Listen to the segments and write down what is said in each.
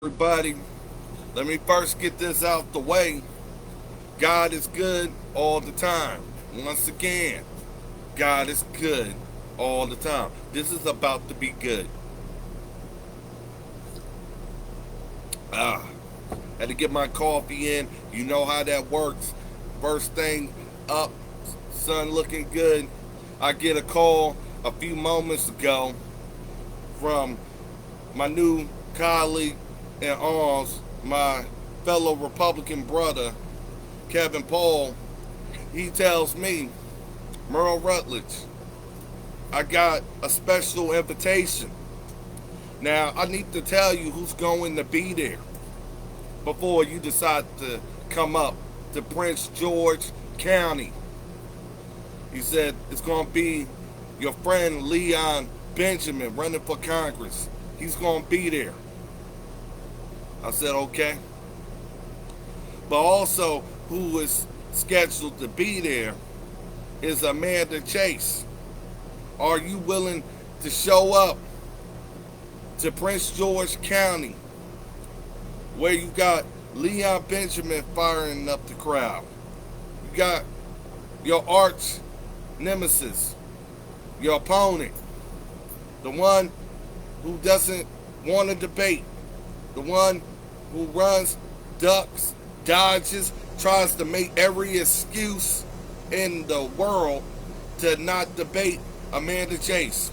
Everybody, let me first get this out the way. God is good all the time. Once again, God is good all the time. This is about to be good. Ah, had to get my coffee in. You know how that works. First thing up, sun looking good. I get a call a few moments ago from my new colleague in arms, my fellow Republican brother, Kevin Paul. He tells me, Merle Rutledge, I got a special invitation. Now, I need to tell you who's going to be there before you decide to come up to Prince George County. He said it's going to be your friend Leon Benjamin running for Congress. He's going to be there. I said, okay. But also, who is scheduled to be there is Amanda Chase. Are you willing to show up to Prince George County where you got Leon Benjamin firing up the crowd? You got your arch nemesis, your opponent, the one who doesn't want to debate, the one who runs, ducks, dodges, tries to make every excuse in the world to not debate Amanda Chase.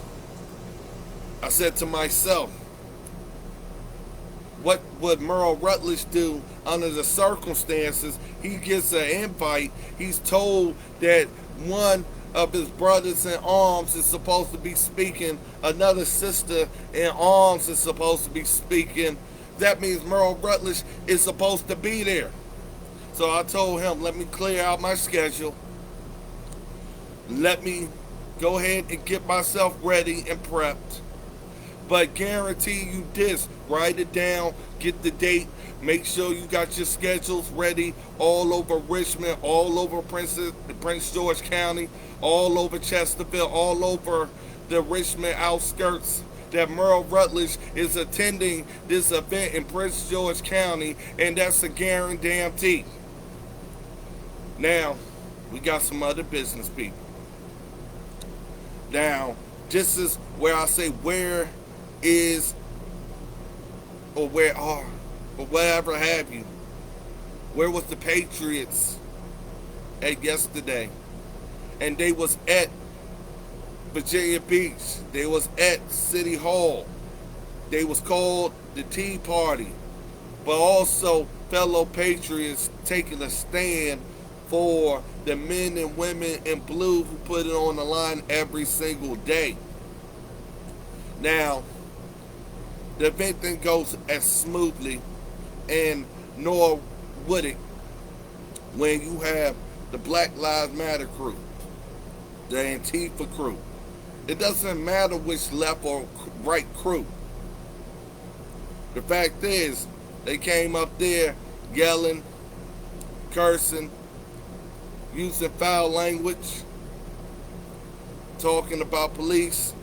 I said to myself, what would Merle Rutledge do under the circumstances? He gets an invite. He's told that one of his brothers in arms is supposed to be speaking. Another sister in arms is supposed to be speaking. That means Merle Rutledge is supposed to be there. So I told him, let me clear out my schedule. Let me go ahead and get myself ready and prepped. But guarantee you this, write it down, get the date, make sure you got your schedules ready all over Richmond, all over Prince George County, all over Chesterfield, all over the Richmond outskirts, that Merle Rutledge is attending this event in Prince George County, and that's a guarantee. Now, we got some other business people. Now, this is where I say where is or where are or whatever have you. Where was the Patriots at yesterday? And they was at Virginia Beach. They was at City Hall. They was called the Tea Party. But also fellow Patriots taking a stand for the men and women in blue who put it on the line every single day. Now, the event didn't go as smoothly, and nor would it when you have the Black Lives Matter crew, the Antifa crew. It doesn't matter which left or right crew. The fact is, they came up there yelling, cursing, using foul language, talking about police,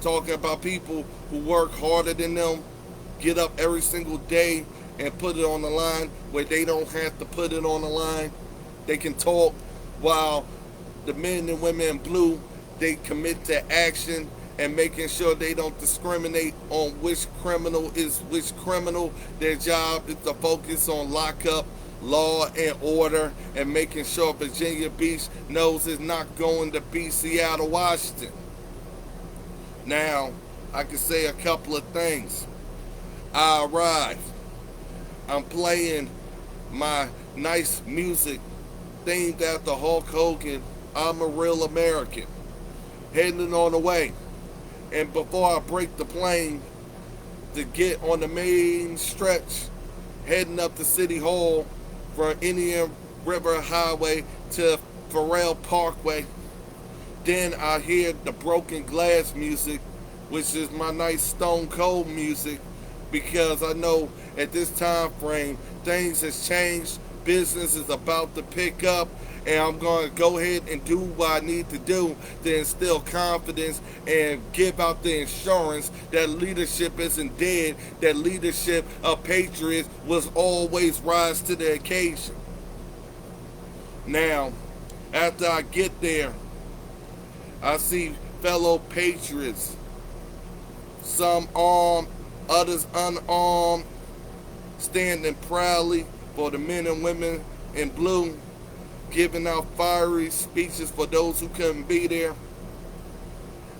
talking about people who work harder than them, get up every single day and put it on the line where they don't have to put it on the line. They can talk while the men and women in blue, they commit to action and making sure they don't discriminate on which criminal is which criminal. Their job is to focus on lockup, law and order, and making sure Virginia Beach knows it's not going to be Seattle, Washington. Now, I can say a couple of things. I arrived. I'm playing my nice music themed after Hulk Hogan, I'm a Real American. Heading on the way. And before I break the plane to get on the main stretch, heading up to City Hall from Indian River Highway to Farrell Parkway, then I hear the broken glass music, which is my nice Stone Cold music, because I know at this time frame things has changed business is about to pick up, and I'm going to go ahead and do what I need to do to instill confidence and give out the insurance that leadership isn't dead, that leadership of patriots will always rise to the occasion. Now, after I get there, I see fellow patriots, some armed, others unarmed, standing proudly for the men and women in blue, giving out fiery speeches for those who couldn't be there,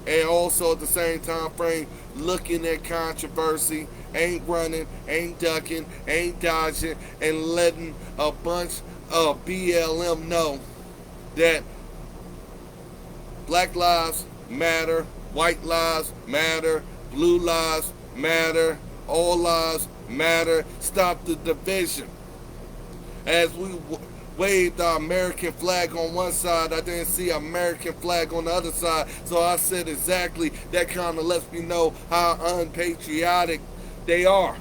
and also at the same time frame looking at controversy, ain't running, ain't ducking, ain't dodging, and letting a bunch of BLM know that Black lives matter, white lives matter, blue lives matter, all lives matter. Stop the division. As we waved our American flag on one side, I didn't see an American flag on the other side. So I said exactly, that kind of lets me know how unpatriotic they are.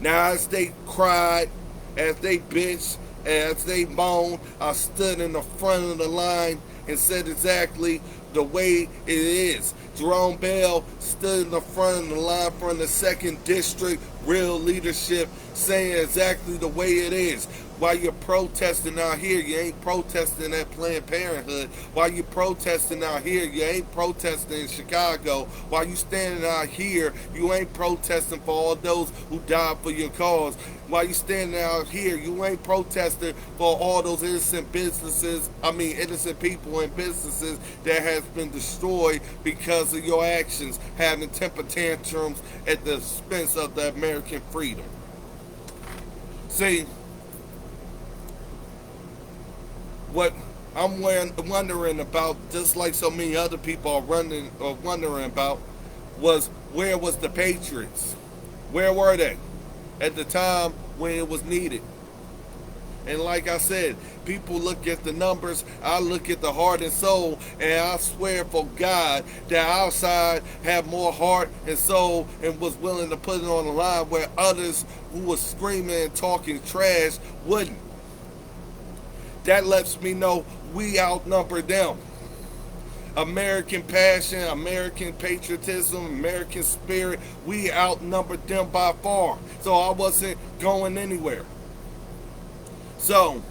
Now as they cried, as they bitched, as they moaned, I stood in the front of the line and said exactly the way it is. Jerome Bell stood in the front of the line from the 2nd District, real leadership, saying exactly the way it is. While you're protesting out here, you ain't protesting at Planned Parenthood. While you're protesting out here, you ain't protesting in Chicago. While you standing out here, you ain't protesting for all those who died for your cause. While you standing out here, you ain't protesting for all those innocent people and businesses that has been destroyed because of your actions, having temper tantrums at the expense of the American freedom. See, what I'm wondering about, just like so many other people are wondering about, was where was the Patriots? Where were they at the time when it was needed? And like I said, people look at the numbers, I look at the heart and soul, and I swear for God that our side had more heart and soul and was willing to put it on the line, where others who were screaming and talking trash wouldn't. That lets me know we outnumber them. American passion, American patriotism, American spirit, we outnumbered them by far. So I wasn't going anywhere. So,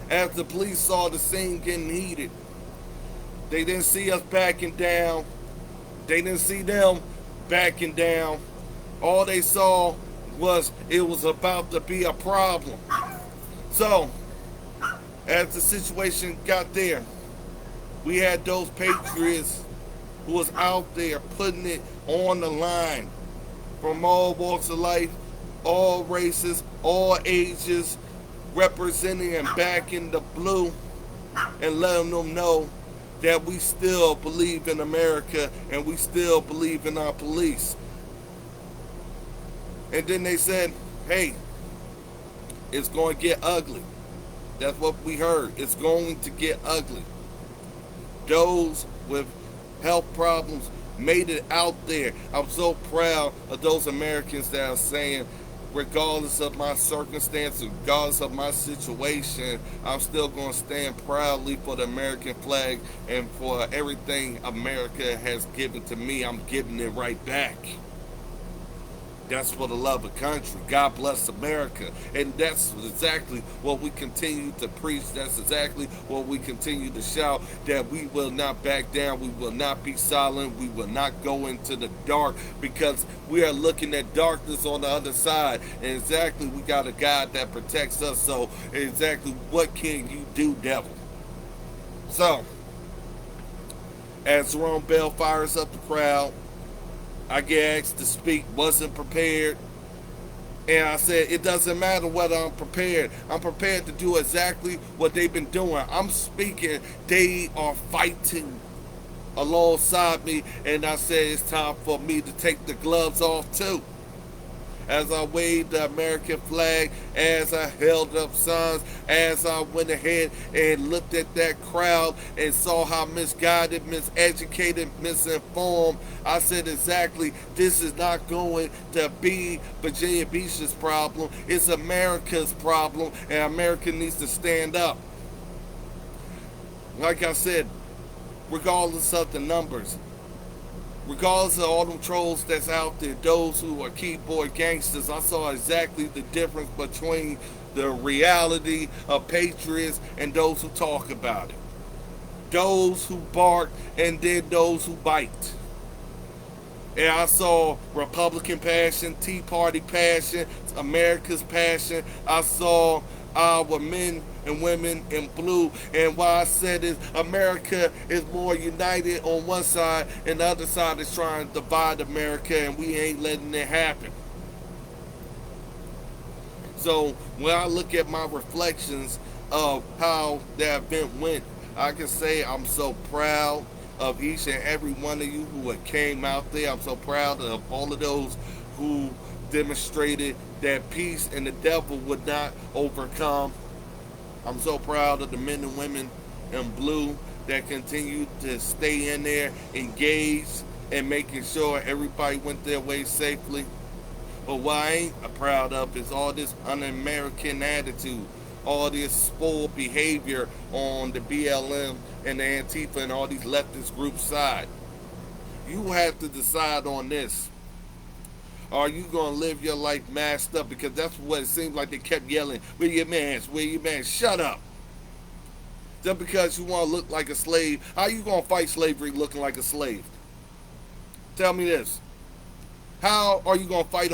as the police saw the scene getting heated, they didn't see us backing down. They didn't see them backing down. All they saw was it was about to be a problem. So, as the situation got there, we had those patriots who was out there putting it on the line, from all walks of life, all races, all ages, representing and backing the blue, and letting them know that we still believe in America and we still believe in our police. And then they said, hey, it's going to get ugly. That's what we heard. It's going to get ugly. Those with health problems made it out there. I'm so proud of those Americans that are saying, regardless of my circumstances, regardless of my situation, I'm still going to stand proudly for the American flag, and for everything America has given to me, I'm giving it right back. That's for the love of country. God bless America. And that's exactly what we continue to preach. That's exactly what we continue to shout, that we will not back down. We will not be silent. We will not go into the dark, because we are looking at darkness on the other side. And exactly, we got a God that protects us. So exactly, what can you do, devil? So, as Jerome Bell fires up the crowd, I get asked to speak, wasn't prepared. And I said, it doesn't matter whether I'm prepared. I'm prepared to do exactly what they've been doing. I'm speaking. They are fighting alongside me. And I said, it's time for me to take the gloves off too. as I waved the American flag, as I held up signs, as I went ahead and looked at that crowd and saw how misguided, miseducated, misinformed. I said exactly, this is not going to be Virginia Beach's problem. It's America's problem, and America needs to stand up. Like I said, regardless of the numbers, regardless of all them trolls that's out there, those who are keyboard gangsters, I saw exactly the difference between the reality of patriots and those who talk about it. Those who bark and then those who bite. And I saw Republican passion, Tea Party passion, America's passion. I saw our men and women in blue. And what I said is America is more united on one side, and the other side is trying to divide America, and we ain't letting it happen. So when I look at my reflections of how that event went, I can say I'm so proud of each and every one of you who came out there. I'm so proud of all of those who demonstrated that peace and the devil would not overcome. I'm so proud of the men and women in blue that continue to stay in there, engaged, and making sure everybody went their way safely. But what I ain't proud of is all this un-American attitude, all this spoiled behavior on the BLM and the Antifa and all these leftist groups' side. You have to decide on this. Are you going to live your life masked up? Because that's what it seems like they kept yelling, where your mans, where your mans, shut up. Just because you want to look like a slave, how you going to fight slavery looking like a slave? Tell me this. How are you going to fight